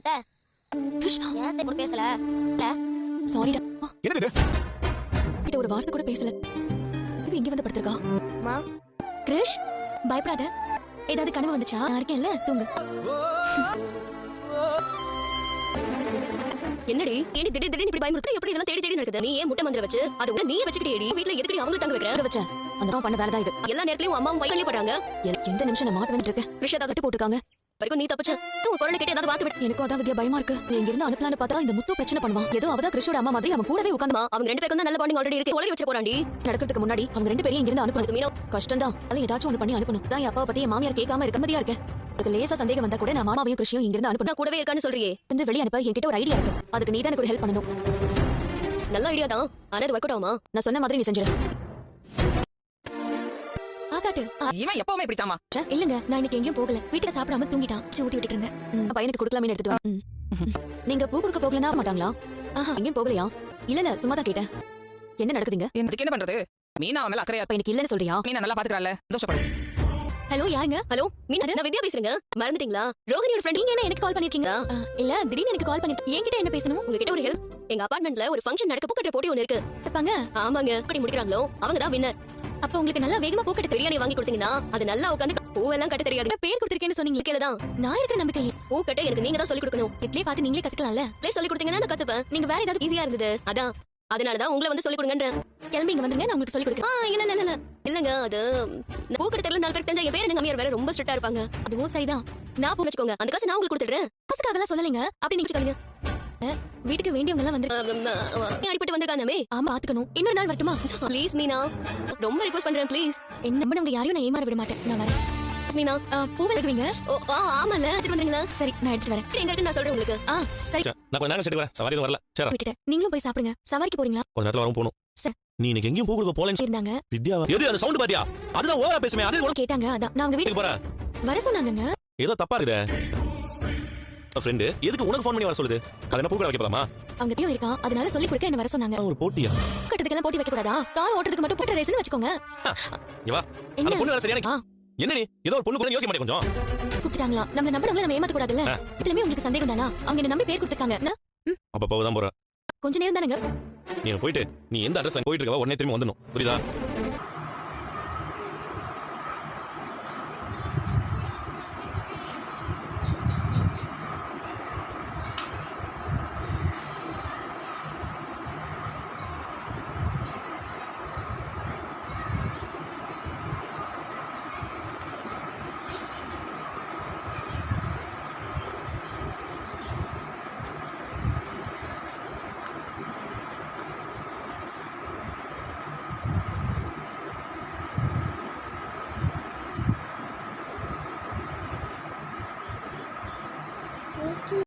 அத்தை ஏன் இப்படி பேசல இல்ல சாரிடா. என்னது இது? கிட்ட ஒரு வார்த்தை கூட பேசல. இது இங்க வந்து படுத்திருக்கா. மா கிரிஷ் பயப்படாத. ஏதாவது கனவு வந்துச்சா? நான் இருக்கேன்ல, தூங்கு. என்னடி ஏன் திடீர்னு இப்படி பயமுறுத்துற? எப்படி இதெல்லாம் தேடி தேடி நடக்குது? நீ ஏன் முட்டை மந்திர வச்சு அது உள்ள நீயே வச்சுக்கிட்டேடி? வீட்ல எதுக்கு அவங்க தங்க வைக்கிற? அங்க வச்சேன். அந்த அம்மா பண்ண வேலைதான் இது. எல்லா நேரத்துலயும் அம்மாவும் பையன்லயே பண்றாங்க. எந்த நிமிஷம் நான் மாட்ட வேண்டிட்டு இருக்கேன். கிருஷ்ணா கட்டு போட்டுருக்காங்க. வரைக்கும் நீ தப்பிச்ச. உன் குரலை கேட்டு ஏதாவது வார்த்தை விட்டு. எனக்கும் அதான் வித்யா பயமா இருக்கு. நீ இங்க இருந்து அனுப்பலான்னு பார்த்தா இந்த முத்து பிரச்சனை பண்ணுவான். ஏதோ அவதான் கிருஷ்ணோட அம்மா மாதிரி அவன் கூடவே உட்காந்துமா. அவங்க ரெண்டு பேருக்கும் தான் நல்ல பாண்டிங் ஆல்ரெடி இருக்கு. உளறி வச்சு போறாண்டி. நடக்கிறதுக்கு முன்னாடி அவங்க ரெண்டு பேரையும் இங்க இருந்து அனுப்புறதுக்கு மீனோ கஷ்டம் தான். அதெல்லாம் ஏதாச்சும் ஒண்ணு பண்ணி அனுப்பணும். தான் என் அப்பாவை பத்தி என் மாமியார் கேட்காம இருக்க மாதிரியா இருக்கேன். அதுக்கு லேசா சந்தேகம் வந்தா கூட நான் மாமாவையும் கிருஷ்ணையும் இங்க இருந்து அனுப்பணும். நான் கூடவே இருக்கான்னு சொல்றியே. இந்த வெளிய அனுப்ப என்கிட்ட ஒரு ஐடியா இருக்கு. அதுக்கு நீ தான் எனக்கு ஒரு ஹெல்ப் பண்ணணும். நல்ல ஐடியா தான். ஆனா அது ஒர்க் அவுட் ஆகுமா? நான் சொன்ன மாதிரி நீ செஞ்சிரு. ஆகாட்டு. இவன் எப்பவுமே இப்படித்தாமா. இல்லங்க, நான் இன்னைக்கு எங்கேயும் போகல. வீட்டுல சாப்பிடாம தூங்கிட்டான். ஊட்டி விட்டுட்டு இருந்தேன். பையனுக்கு கொடுக்கலாமே எடுத்துட்டு வா. நீங்க பூ கொடுக்க போகலனா மாட்டாங்களா? எங்கேயும் போகலையா? இல்ல சும்மா தான் கேட்டேன். என்ன நடக்குதுங்க? எனக்கு என்ன பண்றது? மீனா அவன் மேல அக்கறையா. எனக்கு இல்லன்னு சொல்றியா? மீனா நல்லா பாத்துக்கறாள. சந்தோஷப்படு. ஹலோ, யாருங்க? ஹலோ மீனா, நான் வித்யா பேசுறேங்க. மறந்துட்டீங்களா? ரோஹினியோட ஃப்ரெண்ட். நீங்க என்ன எனக்கு கால் பண்ணிருக்கீங்க? இல்ல, திடீர்னு எனக்கு கால் பண்ணி என்கிட்ட என்ன பேசணும்? உங்ககிட்ட ஒரு ஹெல்ப். எங்க அபார்ட்மெண்ட்ல ஒரு ஃபங்க்ஷன் நடக்க பூக்கட்ட போட்டி ஒன்னு இருக்கு. தப்பாங்க. ஆமாங்க. கட்டி முடிக்கறாங்களோ அவங்க தான் வின்னர். அப்ப உங்களுக்கு நல்லா வேகமா பூக்கட்ட பிரியாணி வாங்கி கொடுத்தீங்கன்னா அது நல்லா உட்காந்து பூவெல்லாம் கட்ட தெரியாது. பேர் கொடுத்திருக்கேன்னு சொன்னீங்க. கேளதான். நான் இருக்கிற நம்பிக்கை பூக்கட்ட எனக்கு நீங்க தான் சொல்லி கொடுக்கணும். இட்லயே பார்த்து நீங்களே கத்துக்கலாம்ல. சொல்லி கொடுத்தீங்கன்னா நான் கத்துப்பேன். நீங்க வேற ஏதாவது ஈஸியா இருந்தது. அதான் அதனாலதான் உங்களை வந்து சொல்லி கொடுங்கன்றேன். கிளம்பி இங்க வந்துருங்க, நான் உங்களுக்கு சொல்லி கொடுக்குறேன். இல்ல இல்லங்க, அது பூக்கட்ட தெரியல. 4 பேர் தெரிஞ்சா என் பேர் எங்க அம்மையார் வேற ரொம்ப ஸ்ட்ரிக்ட்டா இருப்பாங்க. அதுவும் சரிதான். நான் பூ வச்சுக்கோங்க. அந்த காசு நான் உங்களுக்கு கொடுத்துடுறேன். காசுக்காகலாம் சொல்லலைங்க. அப்படி நீங்க வச்சுக்கோங்க. வீட்டுக்கு வேண்டியவங்க எல்லாம் வந்து அடிபட்டு வந்திருக்கானே. ஆமா, ஆத்துக்கணும். இன்னொரு நாள் வரட்டுமா? ப்ளீஸ் மீனா, ரொம்ப ரிக்வெஸ்ட் பண்றேன் ப்ளீஸ். என்ன நம்பினவங்க யாரையும் நான் ஏமாற விட மாட்டேன். நான் வரேன் மீனா. பூவை எடுக்குவீங்க? ஆமால, எடுத்து வந்துருங்களா? சரி, நான் எடுத்துட்டு வரேன். எங்க இருக்கு நான் சொல்றேன் உங்களுக்கு. சரி, நான் கொஞ்ச நேரம் செட்டு வரேன். சவாரி வரல. சரி, விட்டுட்டேன். நீங்களும் போய் சாப்பிடுங்க. சவாரிக்கு போறீங்களா? கொஞ்ச நேரத்துல வரும் போணும். சரி. நீ இன்னைக்கு எங்கேயும் போக கொடுக்க போலன்னு இருந்தாங்க. வித்யா எது அந்த சவுண்ட் பாத்தியா? அதுதான் ஓவரா பேசுமே. அது உனக்கு கேட்டாங்க. அதான் நான் உங்க வீட்டுக்கு போறேன். வர சொன்னாங்கங்க. ஏதோ தப்பா இருக்குதே. ஃப்ரெண்ட் எதுக்கு உனக்கு ஃபோன் பண்ணி வர சொல்லுது? அது என்ன பூக்கட வைக்க போலாமா? அவங்க கிட்டயும் இருக்கான். அதனால சொல்லி கொடுக்க என்ன வர சொன்னாங்க. ஒரு போட்டியா? கட்டத்துக்கெல்லாம் போட்டி வைக்க கூடாதா? கார் ஓட்டுறதுக்கு மட்டும் போட்ட ரேஸ்னு வச்சுக்கோங்க. இவா அந்த பொண்ணு வேற சரியான. என்ன நீ ஏதோ ஒரு பொண்ணு கூட யோசிக்க மாட்டே கொஞ்சம். கூப்பிட்டாங்களா? நம்ம நம்பறவங்க நம்ம ஏமாத்த கூடாதுல்ல. இதுலமே உங்களுக்கு சந்தேகம் தானா? அவங்க என்ன நம்பி பேர் கொடுத்துட்டாங்க. அப்ப போக தான் போறேன். கொஞ்ச நேரம் தானங்க. நீ போயிட்டு நீ எந்த அட்ரஸ் போயிட்டு இருக்கவா உடனே திரும்பி வந்துடணும். புரியுதா?